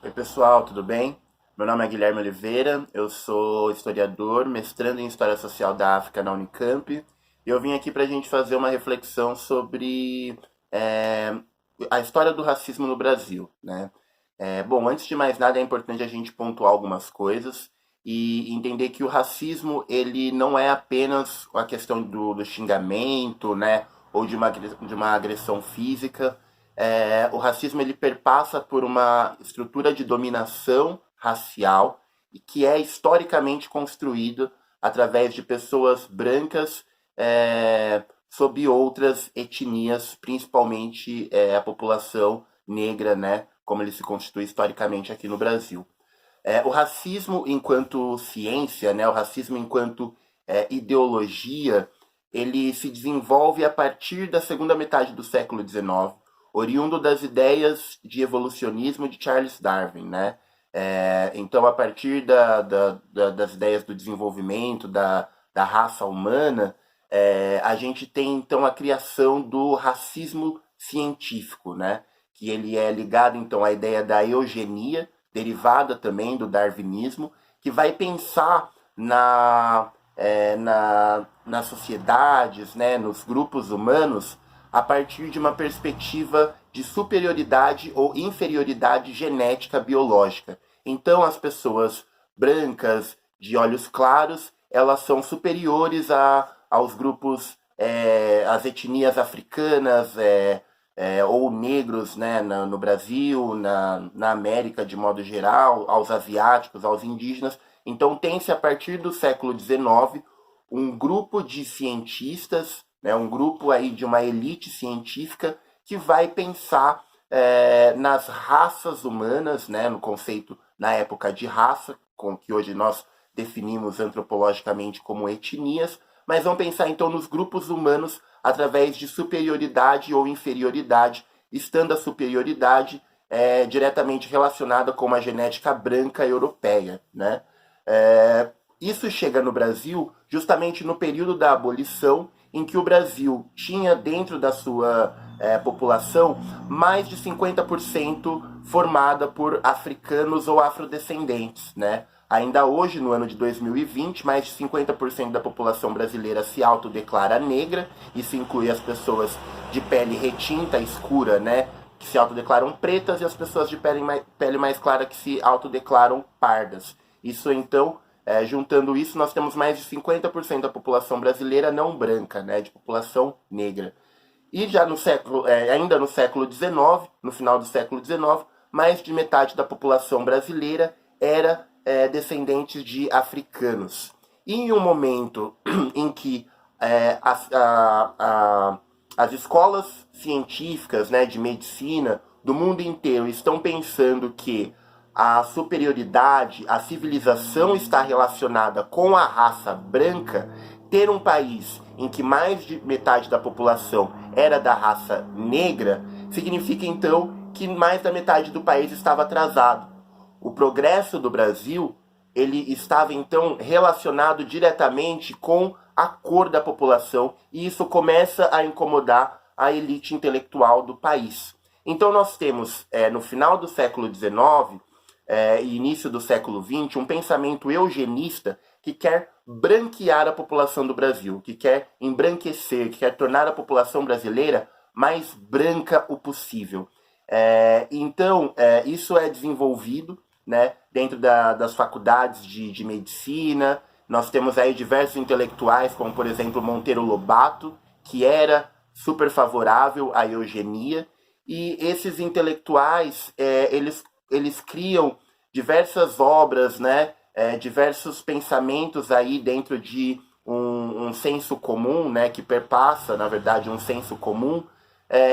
Oi pessoal, tudo bem? Meu nome é Guilherme Oliveira, eu sou historiador, mestrando em História Social da África na Unicamp, e eu vim aqui para a gente fazer uma reflexão sobre é, a história do racismo no Brasil, né? Bom, antes de mais nada é importante a gente pontuar algumas coisas e entender que o racismo ele não é apenas a questão do xingamento, né, ou de uma agressão física. O racismo ele perpassa por uma estrutura de dominação racial e que é historicamente construído através de pessoas brancas sob outras etnias, principalmente a população negra, né, como ele se constitui historicamente aqui no Brasil. O racismo enquanto ciência, né, o racismo enquanto ideologia, ele se desenvolve a partir da segunda metade do século XIX, oriundo das ideias de evolucionismo de Charles Darwin, né? Então, a partir das ideias do desenvolvimento da raça humana, a gente tem então a criação do racismo científico, né? Que ele é ligado então à ideia da eugenia, derivada também do darwinismo, que vai pensar nas sociedades, né, nos grupos humanos, a partir de uma perspectiva de superioridade ou inferioridade genética biológica. Então, as pessoas brancas, de olhos claros, elas são superiores aos grupos, às etnias africanas, ou negros, né, no Brasil, na América de modo geral, aos asiáticos, aos indígenas. Então tem-se a partir do século XIX um grupo de cientistas, né, um grupo aí de uma elite científica que vai pensar nas raças humanas, né, no conceito na época de raça, com que hoje nós definimos antropologicamente como etnias, mas vão pensar então nos grupos humanos através de superioridade ou inferioridade, estando a superioridade diretamente relacionada com uma genética branca europeia, né? Isso chega no Brasil justamente no período da abolição, em que o Brasil tinha dentro da sua população mais de 50% formada por africanos ou afrodescendentes, né? Ainda hoje, no ano de 2020, mais de 50% da população brasileira se autodeclara negra. Isso inclui as pessoas de pele retinta, escura, né, que se autodeclaram pretas, e as pessoas de pele mais clara que se autodeclaram pardas. Isso, então, juntando isso, nós temos mais de 50% da população brasileira não branca, né, de população negra. E já no século, ainda no século XIX, no final do século XIX, mais de metade da população brasileira era descendentes de africanos. E em um momento em que as escolas científicas, né, de medicina do mundo inteiro estão pensando que a superioridade, a civilização está relacionada com a raça branca, ter um país em que mais de metade da população era da raça negra, significa então que mais da metade do país estava atrasado. O progresso do Brasil, ele estava então relacionado diretamente com a cor da população, e isso começa a incomodar a elite intelectual do país. Então nós temos, no final do século XIX e início do século XX, um pensamento eugenista que quer branquear a população do Brasil, que quer embranquecer, que quer tornar a população brasileira mais branca o possível. Então, isso é desenvolvido, né, dentro das faculdades de medicina. Nós temos aí diversos intelectuais, como por exemplo Monteiro Lobato, que era super favorável à eugenia, e esses intelectuais, eles criam diversas obras, né, diversos pensamentos aí dentro de um senso comum, né, que perpassa, na verdade, um senso comum,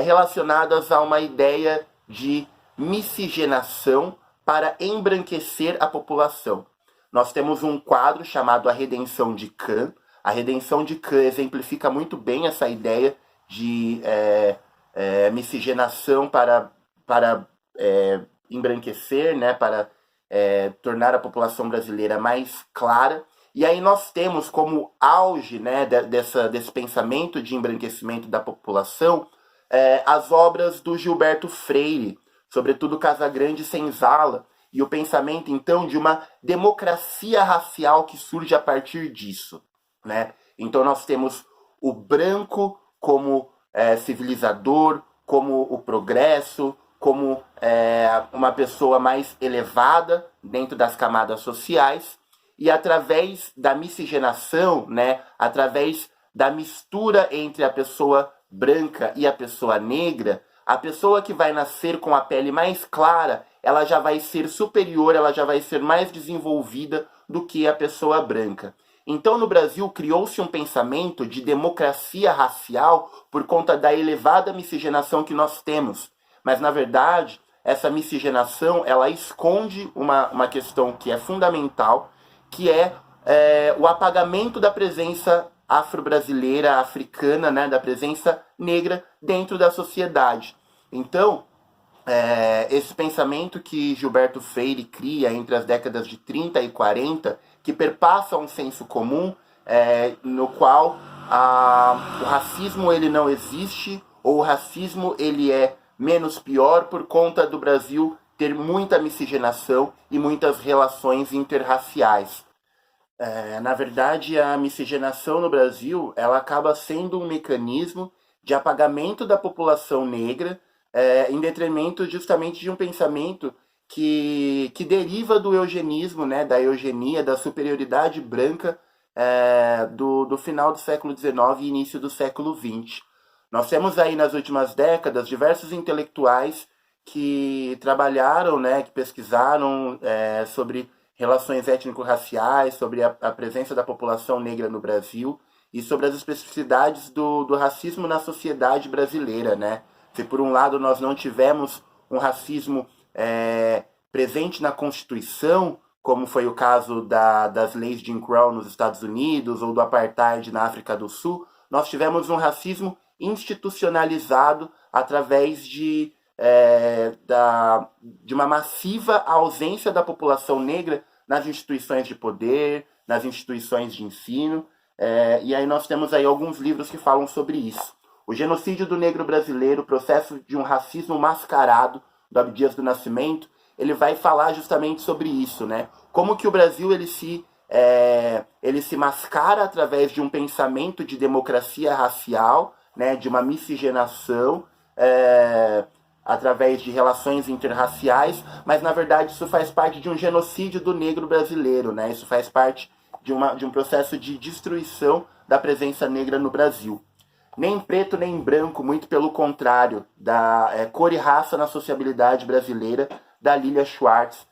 relacionadas a uma ideia de miscigenação para embranquecer a população. Nós temos um quadro chamado A Redenção de Cã. A Redenção de Cã exemplifica muito bem essa ideia de miscigenação para embranquecer, né, para tornar a população brasileira mais clara. E aí nós temos como auge, né, desse pensamento de embranquecimento da população as obras do Gilberto Freire, sobretudo Casagrande e Senzala, e o pensamento, então, de uma democracia racial que surge a partir disso, né? Então nós temos o branco como civilizador, como o progresso, como uma pessoa mais elevada dentro das camadas sociais, e através da miscigenação, né, através da mistura entre a pessoa branca e a pessoa negra, a pessoa que vai nascer com a pele mais clara, ela já vai ser superior, ela já vai ser mais desenvolvida do que a pessoa branca. Então, no Brasil, criou-se um pensamento de democracia racial por conta da elevada miscigenação que nós temos. Mas, na verdade, essa miscigenação, ela esconde uma questão que é fundamental, que é o apagamento da presença afro-brasileira, africana, né, da presença negra dentro da sociedade. Então, esse pensamento que Gilberto Freire cria entre as décadas de 30 e 40, que perpassa um senso comum, no qual o racismo ele não existe, ou o racismo ele é menos pior por conta do Brasil ter muita miscigenação e muitas relações interraciais. Na verdade, a miscigenação no Brasil ela acaba sendo um mecanismo de apagamento da população negra, em detrimento justamente de um pensamento que deriva do eugenismo, né, da eugenia, da superioridade branca do final do século XIX e início do século XX. Nós temos aí nas últimas décadas diversos intelectuais que trabalharam, né, que pesquisaram sobre relações étnico-raciais, sobre a presença da população negra no Brasil e sobre as especificidades do racismo na sociedade brasileira, né? Se por um lado nós não tivemos um racismo presente na Constituição, como foi o caso das leis de Jim Crow nos Estados Unidos ou do Apartheid na África do Sul, nós tivemos um racismo institucionalizado através de uma massiva ausência da população negra nas instituições de poder, nas instituições de ensino, e aí nós temos aí alguns livros que falam sobre isso. O Genocídio do Negro Brasileiro, Processo de um Racismo Mascarado, do Abdias do Nascimento, ele vai falar justamente sobre isso, né? Como que o Brasil ele se mascara através de um pensamento de democracia racial, né, de uma miscigenação, através de relações interraciais, mas na verdade isso faz parte de um genocídio do negro brasileiro, né? Isso faz parte de um processo de destruição da presença negra no Brasil. Nem preto nem branco, muito pelo contrário, da Cor e Raça na Sociabilidade Brasileira, da Lilia Schwartz.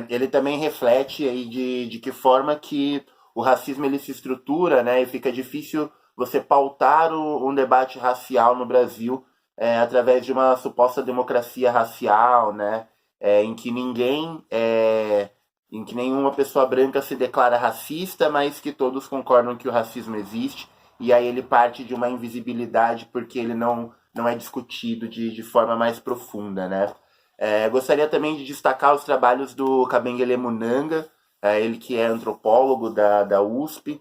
Ele também reflete aí de que forma que o racismo ele se estrutura, né, e fica difícil você pautar um debate racial no Brasil através de uma suposta democracia racial, né, em que nenhuma pessoa branca se declara racista, mas que todos concordam que o racismo existe, e aí ele parte de uma invisibilidade porque ele não é discutido de forma mais profunda, né. Gostaria também de destacar os trabalhos do Kabengele Munanga, ele que é antropólogo da USP.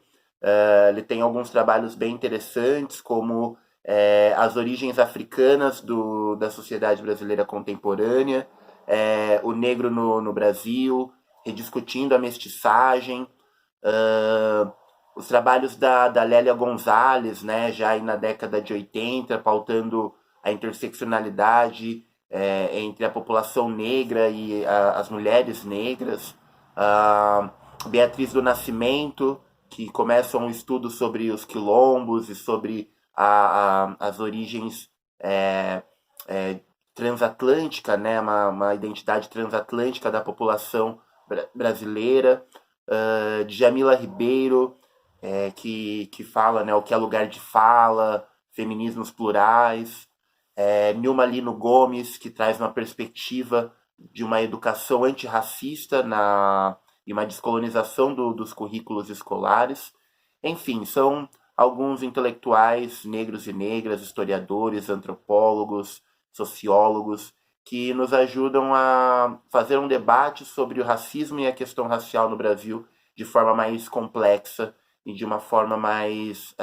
Ele tem alguns trabalhos bem interessantes, como as origens africanas da sociedade brasileira contemporânea, o negro no Brasil, rediscutindo a mestiçagem, os trabalhos da Lélia Gonzalez, né, já aí na década de 80, pautando a interseccionalidade entre a população negra e as mulheres negras. Beatriz do Nascimento, que começa um estudo sobre os quilombos e sobre as origens transatlântica, né, uma identidade transatlântica da população brasileira. Djamila Ribeiro, que fala, né, o que é lugar de fala, feminismos plurais. Nilma Lino Gomes, que traz uma perspectiva de uma educação antirracista e uma descolonização dos currículos escolares. Enfim, são alguns intelectuais negros e negras, historiadores, antropólogos, sociólogos, que nos ajudam a fazer um debate sobre o racismo e a questão racial no Brasil de forma mais complexa e de uma forma mais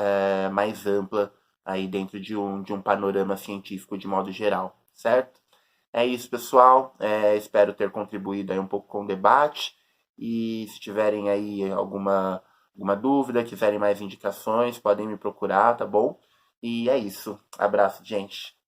ampla aí dentro de um panorama científico de modo geral, certo? É isso, pessoal. Espero ter contribuído aí um pouco com o debate. E se tiverem aí alguma dúvida, quiserem mais indicações, podem me procurar, tá bom? E é isso. Abraço, gente.